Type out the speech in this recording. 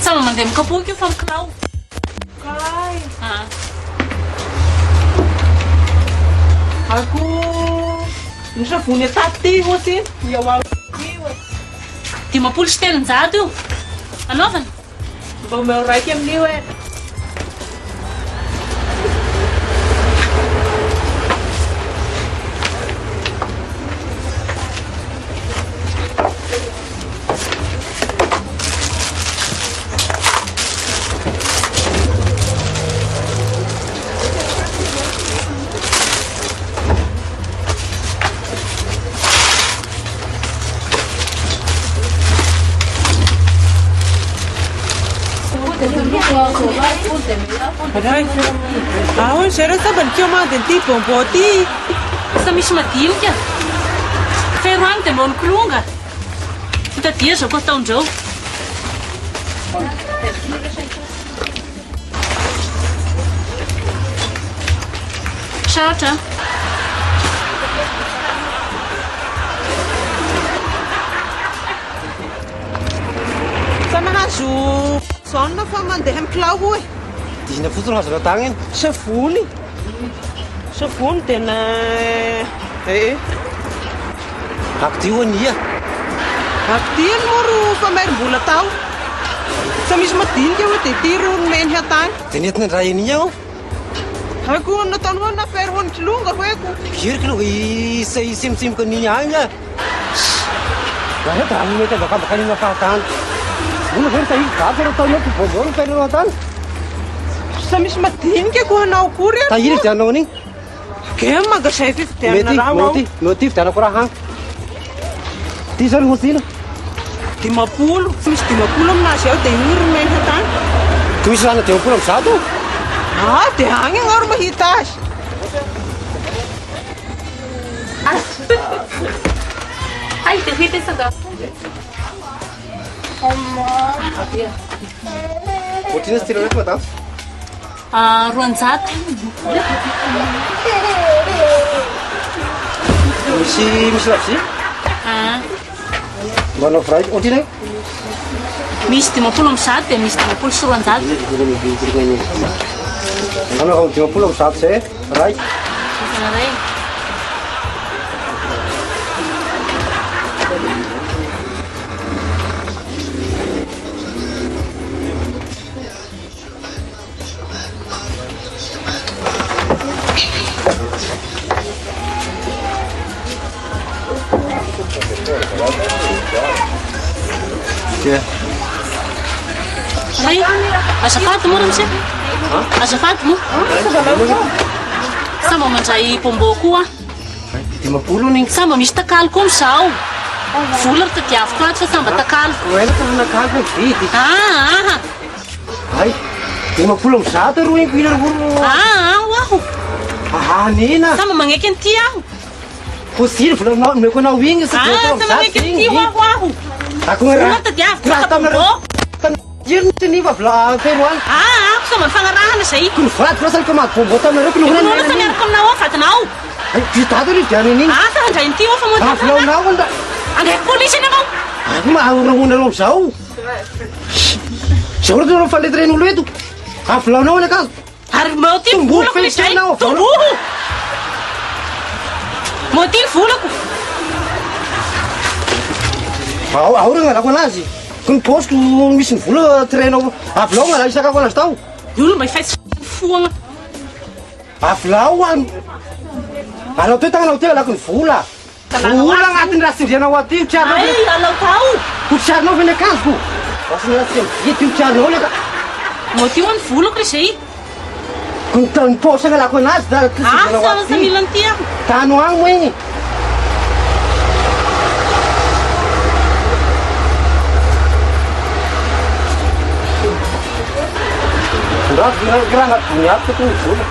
Sao mà mình tìm có bố chứ không đâu. Kai. À. Aku nisa punya tati hosin. Ya wow. Thì mà pull stellen giá tu. Anovan. Bao mèo rai kem niu eh. Ahon será esta benchoma del tipo poti. Sta misy madinika. Feroany dia mbao nikolonga. Fitadia zao koa ataondrao. Sarotra. Sana hazo zona fa mandeha amin'ny kilao e. Dina fotsiny azo ratagna iny. Savony. Savony tena Akdio ania. Akdio moro fa merim-bola tao. Sa misy madinika hoe dia ity rony meny hatany. Dia nentina raha iny aho. Ako nataony hoe nafery ho ny kilonga hoeko. Kiriko aloha isimsimika an'iny agny a. Raha hoe raha mety avakavaka an'iny mafahatany. Ona hoe sahizy gasy raha ataonao toboloana ferana tany. Sa misy madinika ko hanao kory e. Tahiry vidianao an'iny. Ke mangasay fifidianana raha ao. Mety vidianako raha hany. Ty zao ny hosina. 50. Misy 50 aminazy ao dia iny ro meny hatany. Ty misy rana 50 Ah, dia agny angaro mahita azy. Ai, dia hita sakafo. Ohatriny sy tirana eto madamo. Roanjato. Misy labozia. Manao fray. Ohatriny e? Misy 50 amin'ny zato dia misy 50 sy roanjato. Manao 50 amin'ny zato zay ray. Ray. Ray, azafady moa raha misy. Azafady moa. Samba mandray pombo koa. 50 ning. Samba misy takalo koa amin'izao. Vola ry tadiaviko ato fa samba takalo. Oela tananakalo vidy. Ah. Ay, 50 amin'ny zato ro iny mila roro. Aho. Nina. Samba magneky an'ity aho. Hosiny volanao meko anao igny sy Samba magneky an'ity aho. Ako Vola raha. tadiaviko Raha pombo. Irony tsy niva vola feroany. Ako samba mifagnarahana zay. Kony vaty fa saika mampombo taminareo kony Nono fa miaraka aminao ao vadinao. Ay, pitado ry vidiana an'iny. Fa andray an'ity ao fa moa. Volanao anda. Andraiky polisy ianao. Ay, mahorahona anao zao. Zao ro tena fanetren'olo eto. Volanao any akazo. Ary mao ty ny volako ny zay. Tomboho Tomboho. Mao ty ny volako. Ahora ngalako anazy. Kony posiko misy ny vola tirenao. Avilao ngala isakako anazy tao. Ny olo mba ifaitsy foagna. Avilao any. Alao teo tagnanao teo alako ny vola. Vola agnatin'ny raha tsindrianao aty. Tiarinao. Ay, alao tao. Tiarinao ve ny akazoko. Basiny raha tsindria ty tiarinao leka. Mao ty ho ny volako ry zay. Kony posy ngalako anazy. Sa mila an'ity aho. Tano agny moa igny. Raha grana boniato tokony vola.